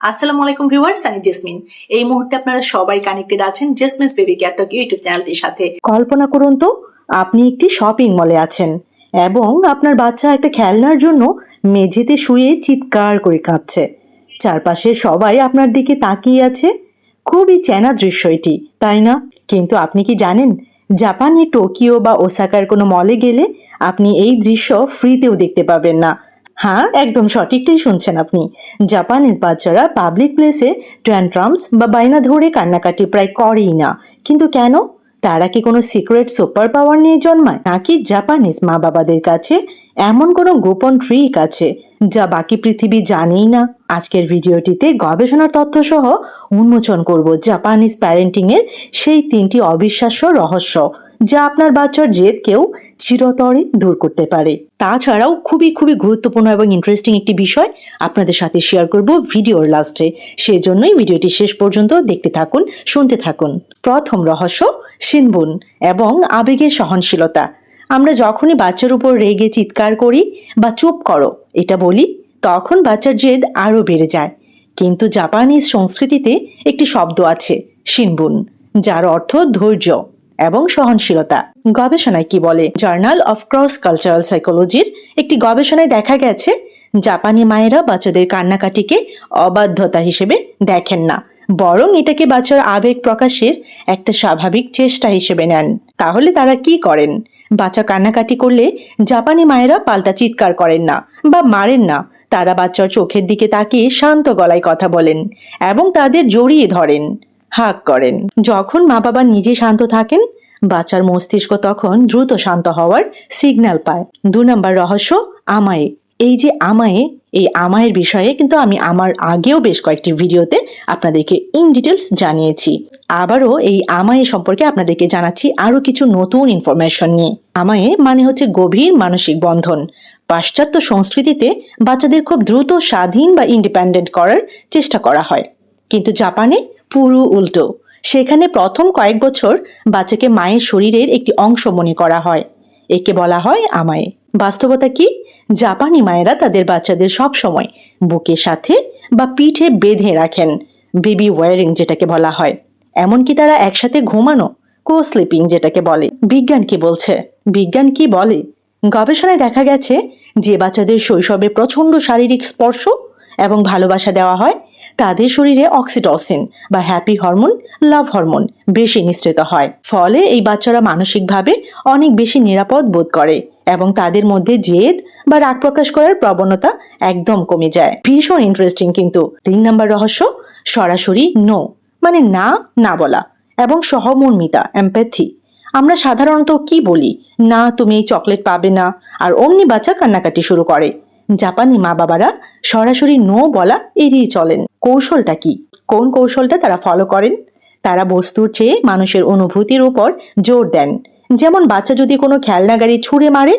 আসসালামু আলাইকুম ভিউয়ার্স, আমি জেসমিন। এই মুহূর্তে আপনারা সবাই কানেক্টেড আছেন জেসমিনস বেবি কেয়ার টক ইউটিউব চ্যানেলটির সাথে। কল্পনা করুন তো, আপনি একটি শপিং মলে আছেন এবং আপনার বাচ্চা একটা খেলনার জন্য মেঝেতে শুয়ে চিৎকার করে কাঁদছে। চারপাশে সবাই আপনার দিকে তাকিয়ে আছে। খুবই চেনা দৃশ্য এটি, তাই না? কিন্তু আপনি কি জানেন, জাপানে টোকিও বা ওসাকার কোনো মলে গেলে আপনি এই দৃশ্য ফ্রিতেও দেখতে পাবেন না। হ্যাঁ, একদম সঠিকটাই শুনছেন আপনি। জাপানিজ বাচ্চারা পাবলিক প্লেসে ট্যান্ট্রামস বা বায়না ধরে কান্নাকাটি প্রায় করেই না। কিন্তু কেন? তারা কি কোনো সিক্রেট সুপার পাওয়ার নিয়ে জন্মায়, নাকি জাপানিজ মা বাবাদের কাছে এমন কোনো গোপন ট্রিক আছে যা বাকি পৃথিবী জানেই না? আজকের ভিডিওটিতে গবেষণার তথ্য সহ উন্মোচন করব জাপানিজ প্যারেন্টিং এর সেই 3টি অবিশ্বাস্য রহস্য, যা আপনার বাচ্চার জেদকেও চিরতরে দূর করতে পারে। তাছাড়াও খুবই গুরুত্বপূর্ণ এবং ইন্টারেস্টিং একটি বিষয় আপনাদের সাথে শেয়ার করব ভিডিওর লাস্টে। সেজন্যই ভিডিওটি শেষ পর্যন্ত দেখতে থাকুন, শুনতে থাকুন। প্রথম রহস্য, শিনবুন এবং আবেগের সহনশীলতা। আমরা যখনই বাচ্চার উপর রেগে চিৎকার করি বা চুপ করো এটা বলি, তখন বাচ্চার জেদ আরো বেড়ে যায়। কিন্তু জাপানিজ সংস্কৃতিতে একটি শব্দ আছে, শিনবুন, যার অর্থ ধৈর্য এবং সহনশীলতা। গবেষণায় কি বলে? জার্নাল অফ ক্রস কালচারাল সাইকোলজির একটি গবেষণায় দেখা গেছে, জাপানি মায়েরা বাচ্চাদের কান্নাকাটিকে অবাধ্যতা হিসেবে দেখেন না, বরং এটাকে বাচ্চার আবেগ প্রকাশের একটা স্বাভাবিক চেষ্টা হিসেবে নেন। তাহলে তারা কি করেন? বাচ্চা কান্নাকাটি করলে জাপানি মায়েরা পাল্টা চিৎকার করেন না বা মারেন না। তারা বাচ্চার চোখের দিকে তাকিয়ে শান্ত গলায় কথা বলেন এবং তাদের জড়িয়ে ধরেন, হাগ করেন। যখন মা বাবা নিজে শান্ত থাকেন, বাচ্চার মস্তিষ্ক তখন দ্রুত শান্ত হওয়ার সিগন্যাল পায়। 2 নম্বর রহস্য, আমায়ে। এই যে আমায়ে, এই আমায়ের বিষয়ে কিন্তু আমি আমার আগেও বেশ কয়েকটি ভিডিওতে আপনাদেরকে ইন ডিটেলস জানিয়েছি। আবারও এই আমায়ে সম্পর্কে আপনাদেরকে জানাচ্ছি আরো কিছু নতুন ইনফরমেশন নিয়ে। আমায়ে মানে হচ্ছে গভীর মানসিক বন্ধন। পাশ্চাত্য সংস্কৃতিতে বাচ্চাদের খুব দ্রুত স্বাধীন বা ইন্ডিপেন্ডেন্ট করার চেষ্টা করা হয়, কিন্তু জাপানে পুরো উল্টো। সেখানে প্রথম কয়েক বছর বাচ্চাকে মায়ের শরীরের একটি অংশ মনে করা হয়। একে বলা হয় আমায়ে। বাস্তবতা কি? জাপানি মায়েরা তাদের বাচ্চাদের সব সময় বুকের সাথে বা পিঠে বেঁধে রাখেন, বেবি ওয়ারিং যেটাকে বলা হয়। এমনকি তারা একসাথে ঘুমানো, কো স্লিপিং যেটাকে বলে। বিজ্ঞান কি বলছে? বিজ্ঞান কি বলে? গবেষণায় দেখা গেছে, যে বাচ্চাদের শৈশবে প্রচন্ড শারীরিক স্পর্শ এবং ভালোবাসা দেওয়া হয়, তাদের শরীরে অক্সিটোসিন বা হ্যাপি হরমোন, লাভ হরমোন বেশি নিঃসৃত হয়। ফলে এই বাচ্চারা মানসিকভাবে অনেক বেশি নিরাপদ বোধ করে এবং তাদের মধ্যে জেদ বা রাগ প্রকাশ করার প্রবণতা একদম কমে যায়। ভীষণ ইন্টারেস্টিং। কিন্তু 3 নম্বর রহস্য, সরাসরি নো মানে না না বলা এবং সহমর্মিতা, এমপ্যাথি। আমরা সাধারণত কি বলি? না, তুমি এই চকলেট পাবে না, আর অমনি বাচ্চা কান্নাকাটি শুরু করে। জাপানি মা বাবারা সরাসরি নো বলা এড়িয়ে চলেন। কৌশলটা কি? কোন কৌশলটা তারা ফলো করেন? তারা বস্তুর চেয়ে মানুষের অনুভূতির উপর জোর দেন। যেমন বাচ্চা যদি কোনো খেলনা গাড়ি ছুঁড়ে মারে,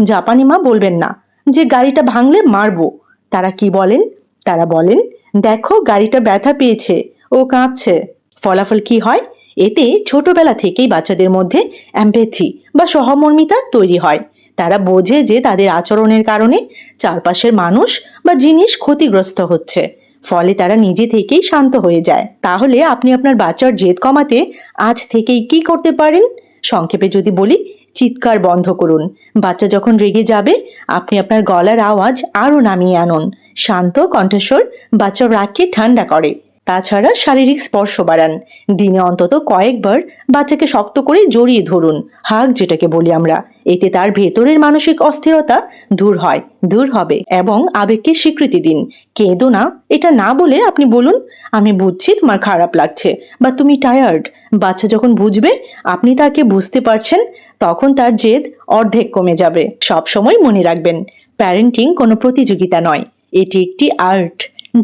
জাপানি মা বলবেন না যে গাড়িটা ভাঙলে মারবো। তারা কি বলেন? তারা বলেন, দেখো গাড়িটা ব্যথা পেয়েছে, ও কাঁদছে। ফলাফল কি হয়? এতে ছোটবেলা থেকেই বাচ্চাদের মধ্যে এমপ্যাথি বা সহমর্মিতা তৈরি হয়। তারা বোঝে যে তাদের আচরণের কারণে চারপাশের মানুষ বা জিনিস ক্ষতিগ্রস্ত হচ্ছে। ফলে তারা নিজে থেকেই শান্ত হয়ে যায়। তাহলে আপনি আপনার বাচ্চার জেদ কমাতে আজ থেকেই কি করতে পারেন? সংক্ষেপে যদি বলি, চিৎকার বন্ধ করুন। বাচ্চা যখন রেগে যাবে, আপনি আপনার গলার আওয়াজ আরো নামিয়ে আনুন। শান্ত কণ্ঠস্বর বাচ্চার রাগকে ঠান্ডা করে। তাছাড়া শারীরিক স্পর্শ বাড়ান। দিনে অন্তত কয়েকবার বাচ্চাকে শক্ত করে জড়িয়ে ধরুন, হাগ যেটাকে বলি আমরা। এতে তার ভেতরের মানসিক অস্থিরতা দূর হবে। এবং আবেগকে স্বীকৃতি দিন। কেঁদো না এটা না বলে আপনি বলুন, আমি বুঝছি তোমার খারাপ লাগছে বা তুমি টায়ার্ড। বাচ্চা যখন বুঝবে আপনি তাকে বুঝতে পারছেন, তখন তার জেদ অর্ধেক কমে যাবে। সবসময় মনে রাখবেন, প্যারেন্টিং কোনো প্রতিযোগিতা নয়, এটি একটি আর্ট।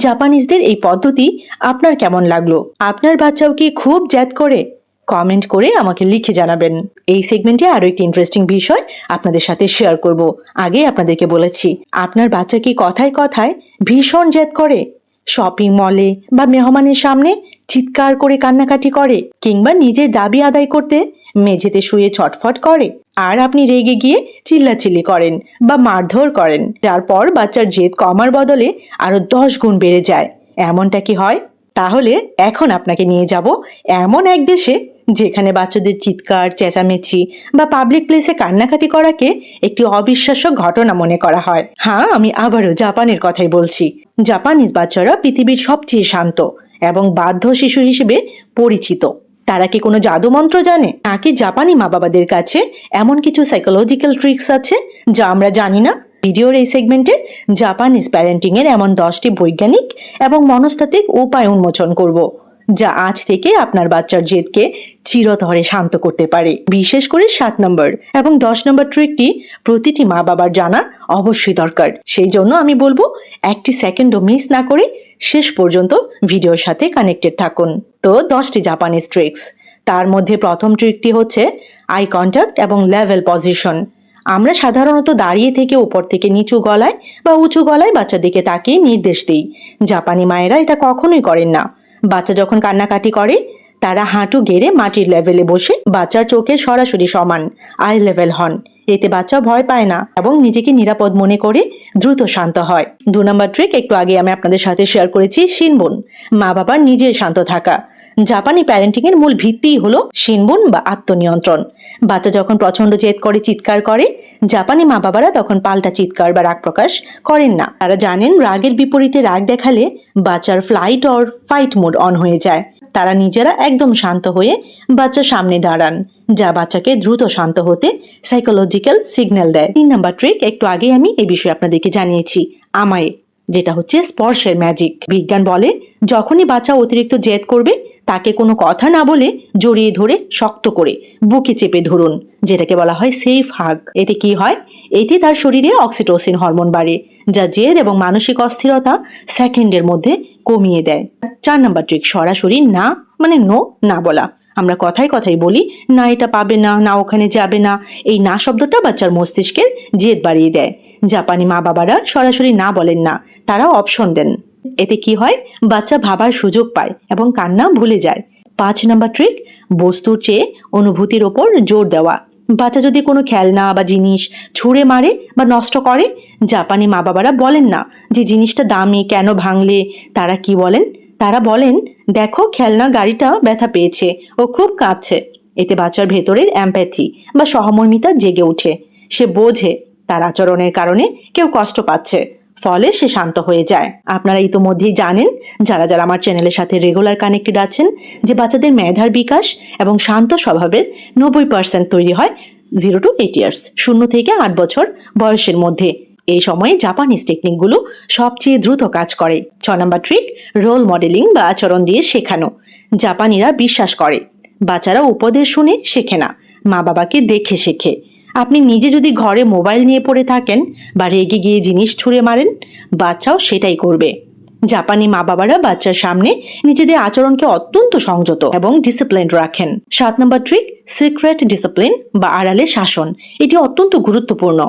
জাপানিজদের এই পদ্ধতি আপনার কেমন লাগলো? আপনার বাচ্চাও কি খুব জেদ করে? কমেন্ট করে আমাকে লিখে জানাবেন। এই সেগমেন্টে আরো একটি ইন্টারেস্টিং বিষয় আপনাদের সাথে শেয়ার করব। আগে আপনাদেরকে বলেছি, আপনার বাচ্চা কি কথায় কথায় ভীষণ জেদ করে? শপিং মলে বা মেহমানের সামনে চিৎকার করে কান্নাকাটি করে, কিংবা নিজের দাবি আদায় করতে মেঝেতে শুয়ে ছটফট করে? আর আপনি রেগে গিয়ে চিল্লাচিল্লি করেন বা মারধর করেন, যার পর বাচ্চার জেদ কমার বদলে আরো 10 গুণ বেড়ে যায়। এমনটা কি হয়? তাহলে এখন আপনাকে নিয়ে যাব এমন এক দেশে যেখানে বাচ্চাদের চিৎকার, চেঁচামেচি বা পাবলিক প্লেসে কান্নাকাটি করাকে একটি অবিশ্বাস্য ঘটনা মনে করা হয়। হ্যাঁ, আমি আবারও জাপানের কথাই বলছি। জাপানিজ বাচ্চারা পৃথিবীর সবচেয়ে শান্ত এবং বাধ্য শিশু হিসেবে পরিচিত। তারা কি কোনো জাদুমন্ত্র জানে, নাকি জাপানি মা বাবাদের কাছে এমন কিছু সাইকোলজিক্যাল ট্রিক্স আছে যা আমরা জানি না? ভিডিওর এই সেগমেন্টে জাপানিজ প্যারেন্টিং এর এমন 10টি বৈজ্ঞানিক এবং মনস্তাত্ত্বিক উপায় উন্মোচন করব, যা আজ থেকে আপনার বাচ্চার জেদকে চিরতরে শান্ত করতে পারে। বিশেষ করে 7 নম্বর এবং 10 নম্বর ট্রিকটি প্রতিটি মা বাবার জানা অবশ্যই দরকার। সেই জন্য আমি বলবো একটি সেকেন্ডও মিস না করে শেষ পর্যন্ত ভিডিওর সাথে কানেক্টেড থাকুন। তো 10টি জাপানিজ ট্রিক্স। তার মধ্যে প্রথম ট্রিকটি হচ্ছে আই কন্ট্যাক্ট এবং লেভেল পজিশন। আমরা সাধারণত দাঁড়িয়ে থেকে উপর থেকে নিচু গলায় বা উঁচু গলায় বাচ্চাদিকে তাকিয়ে নির্দেশ দিই। জাপানি মায়েরা এটা কখনোই করেন না। বাচ্চা যখন কান্নাকাটি করে তারা হাঁটু গেড়ে মাটির লেভেলে বসে বাচ্চার চোখে সরাসরি সমান আই লেভেল হন। এতে বাচ্চা ভয় পায় না এবং নিজেকে নিরাপদ মনে করে দ্রুত শান্ত হয়। 2 নম্বর ট্রিক একটু আগে আমি আপনাদের সাথে শেয়ার করেছি, শিনবুন, মা বাবার নিজের শান্ত থাকা। জাপানি প্যারেন্টিং এর মূল ভিত্তিই হলো শিনবুন বা আত্মনিয়ন্ত্রণ। বাচ্চা যখন প্রচন্ড জেদ করে চিৎকার করে, জাপানি মা বাবারা তখন পাল্টা চিৎকার বা রাগ প্রকাশ করেন না। তারা জানেন রাগের বিপরীতে রাগ দেখালে বাচ্চার flight or fight mode on হয়ে যায়। তারা নিজেরা একদম শান্ত হয়ে বাচ্চার সামনে দাঁড়ান, যা বাচ্চাকে দ্রুত শান্ত হতে সাইকোলজিক্যাল সিগন্যাল দেয়। 3 নাম্বার ট্রিক একটু আগে আমি এই বিষয়ে আপনাদেরকে জানিয়েছি, আমায়, যেটা হচ্ছে স্পর্শের ম্যাজিক। বিজ্ঞান বলে যখনই বাচ্চা অতিরিক্ত জেদ করবে তাকে কোনো কথা না বলে জড়িয়ে ধরে শক্ত করে বুকে চেপে ধরুন, যেটাকে বলা হয় সেফ হাগ। এতে কি হয়? এতে তার শরীরে অক্সিটোসিন হরমোন বাড়ে, যা জেদ এবং মানসিক অস্থিরতা সেকেন্ডের মধ্যে কমিয়ে দেয়। 4 নাম্বার ট্রিক সরাসরি না মানে নো না বলা। আমরা কথায় কথায় বলি না এটা পাবে না, না ওখানে যাবে না। এই না শব্দটা বাচ্চার মস্তিষ্কের জেদ বাড়িয়ে দেয়। জাপানি মা বাবারা সরাসরি না বলেন না, তারা অপশন দেন। এতে কি হয়? বাচ্চা ভাবার সুযোগ পায় এবং কান্না ভুলে যায়। 5 নাম্বার ট্রিক বস্তুর চেয়ে অনুভূতির ওপর জোর দেওয়া। বাচ্চা যদি কোনো খেলনা বা জিনিস ছুঁড়ে মারে বা নষ্ট করে, জাপানি মা বাবারা বলেন না যে জিনিসটা দামি, কেন ভাঙলে। তারা কি বলেন? তারা বলেন, দেখো খেলনা গাড়িটা ব্যথা পেয়েছে, ও খুব কাঁদছে। এতে বাচ্চার ভেতরের এমপ্যাথি বা সহমর্মিতা জেগে ওঠে। সে বোঝে তার আচরণের কারণে কেউ কষ্ট পাচ্ছে, ফলে সে শান্ত হয়ে যায়। আপনারা ইতোমধ্যেই জানেন, যারা যারা আমার চ্যানেলের সাথে রেগুলার কানেক্টেড আছেন, যে বাচ্চাদের মেধার বিকাশ এবং শান্ত স্বভাবের 90% তৈরি হয় 0 to 8 ইয়ার্স, 0 থেকে 8 বছর বয়সের মধ্যে। এই সময়ে জাপানিজ টেকনিকগুলো সবচেয়ে দ্রুত কাজ করে। 6 নম্বর ট্রিক রোল মডেলিং বা আচরণ দিয়ে শেখানো। জাপানিরা বিশ্বাস করে বাচ্চারা উপদেশ শুনে শেখে না, মা বাবাকে দেখে শেখে। আপনি নিজে যদি ঘরে মোবাইল নিয়ে পড়ে থাকেন বা রেগে গিয়ে জিনিস ছুঁড়ে মারেন, বাচ্চাও সেটাই করবে। জাপানি মা বাবারা বাচ্চার সামনে নিজেদের আচরণকে অত্যন্ত সংযত এবং ডিসিপ্লিন রাখেন। 7 নম্বর ট্রিক সিক্রেট ডিসিপ্লিন বা আড়ালে শাসন। এটি অত্যন্ত গুরুত্বপূর্ণ।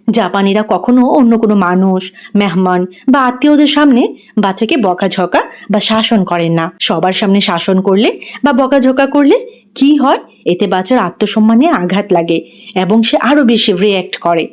জাপানিরা কখনো অন্য কোনো মানুষ, মেহমান বা আত্মীয়দের সামনে বাচ্চাকে বকাঝকা বা শাসন করেন না। সবার সামনে শাসন করলে বা বকাঝকা করলে কি হয়? এতে বাচ্চার আত্মসম্মানে আঘাত লাগে এবং সে আরো বেশি রিঅ্যাক্ট করে।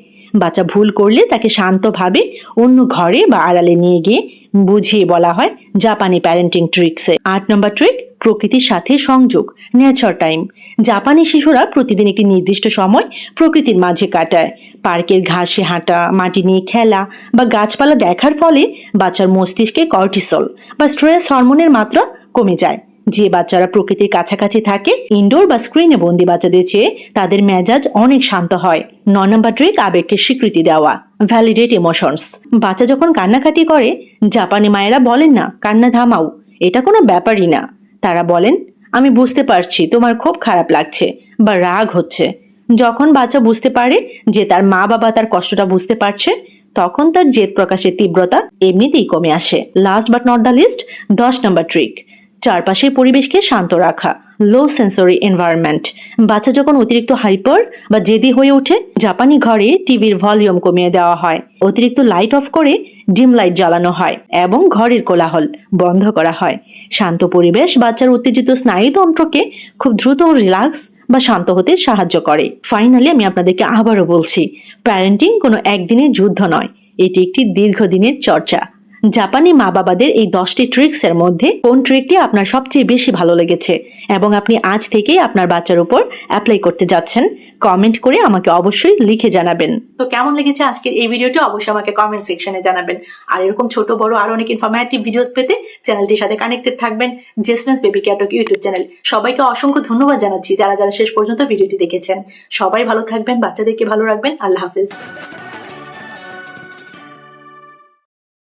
বাচ্চা ভুল করলে তাকে শান্তভাবে অন্য ঘরে বা আড়ালে নিয়ে গিয়ে বুঝিয়ে বলা হয় জাপানি প্যারেন্টিং ট্রিক্সে। 8 নম্বর ট্রিক প্রকৃতির সাথে সংযোগ, নেচার টাইম। জাপানি শিশুরা প্রতিদিন একটি নির্দিষ্ট সময় প্রকৃতির মাঝে কাটায়। পার্কের ঘাসে হাঁটা, মাটি নিয়ে খেলা বা গাছপালা দেখার ফলে বাচ্চার মস্তিষ্কে কর্টিসল বা স্ট্রেস হরমোনের মাত্রা কমে যায়। যে বাচ্চারা প্রকৃতির কাছাকাছি থাকে, ইনডোর বা স্ক্রিনে বন্দি বাচ্চাদের চেয়ে তাদের মেজাজ অনেক শান্ত হয়। 9 নম্বর ট্রিক আবেগকে স্বীকৃতি দেওয়া, ভ্যালিডেট ইমোশনস। বাচ্চা যখন কান্নাকাটি করে, জাপানি মায়েরা বলেন না কান্না থামাও, এটা কোনো ব্যাপারই না। তারা বলেন, আমি বুঝতে পারছি তোমার খুব খারাপ লাগছে বা রাগ হচ্ছে। যখন বাচ্চা বুঝতে পারে যে তার মা বাবা তার কষ্টটা বুঝতে পারছে, তখন তার জেদ প্রকাশের তীব্রতা এমনিতেই কমে আসে। Last but not the least, 10 number trick চারপাশের পরিবেশকে শান্ত রাখা, লো সেন্সরি এনভায়রনমেন্ট। বাচ্চা যখন অতিরিক্ত হাইপার বা জেদি হয়ে ওঠে, জাপানি ঘরে টিভির ভলিউম কমিয়ে দেওয়া হয়, অতিরিক্ত লাইট অফ করে ডিম লাইট জ্বালানো হয় এবং ঘরের কোলাহল বন্ধ করা হয়। শান্ত পরিবেশ বাচ্চার উত্তেজিত স্নায়ুতন্ত্রকে খুব দ্রুত রিল্যাক্স বা শান্ত হতে সাহায্য করে। ফাইনালি আমি আপনাদেরকে আবারও বলছি, প্যারেন্টিং কোনো একদিনের যুদ্ধ নয়, এটি একটি দীর্ঘদিনের চর্চা। জাপানি মা বাবাদের এই 10টি ট্রিক্সের মধ্যে কোন ট্রিকটি আপনার সবচেয়ে বেশি ভালো লেগেছে এবং আপনি আজ থেকেই আপনার বাচ্চার উপর অ্যাপ্লাই করতে যাচ্ছেন, কমেন্ট করে আমাকে অবশ্যই লিখে জানাবেন। তো কেমন লেগেছে আজকের এই ভিডিওটি অবশ্যই আমাকে কমেন্ট সেকশনে জানাবেন। আর এরকম ছোট বড় আরো অনেক ইনফরমেটিভ ভিডিওস পেতে চ্যানেলটির সাথে কানেক্টেড থাকবেন। Jasmine's baby care talk YouTube channel. সবাইকে অসংখ্য ধন্যবাদ জানাচ্ছি যারা যারা শেষ পর্যন্ত ভিডিওটি দেখেছেন। সবাই ভালো থাকবেন, বাচ্চাদেরকে ভালো রাখবেন। আল্লাহ হাফেজ।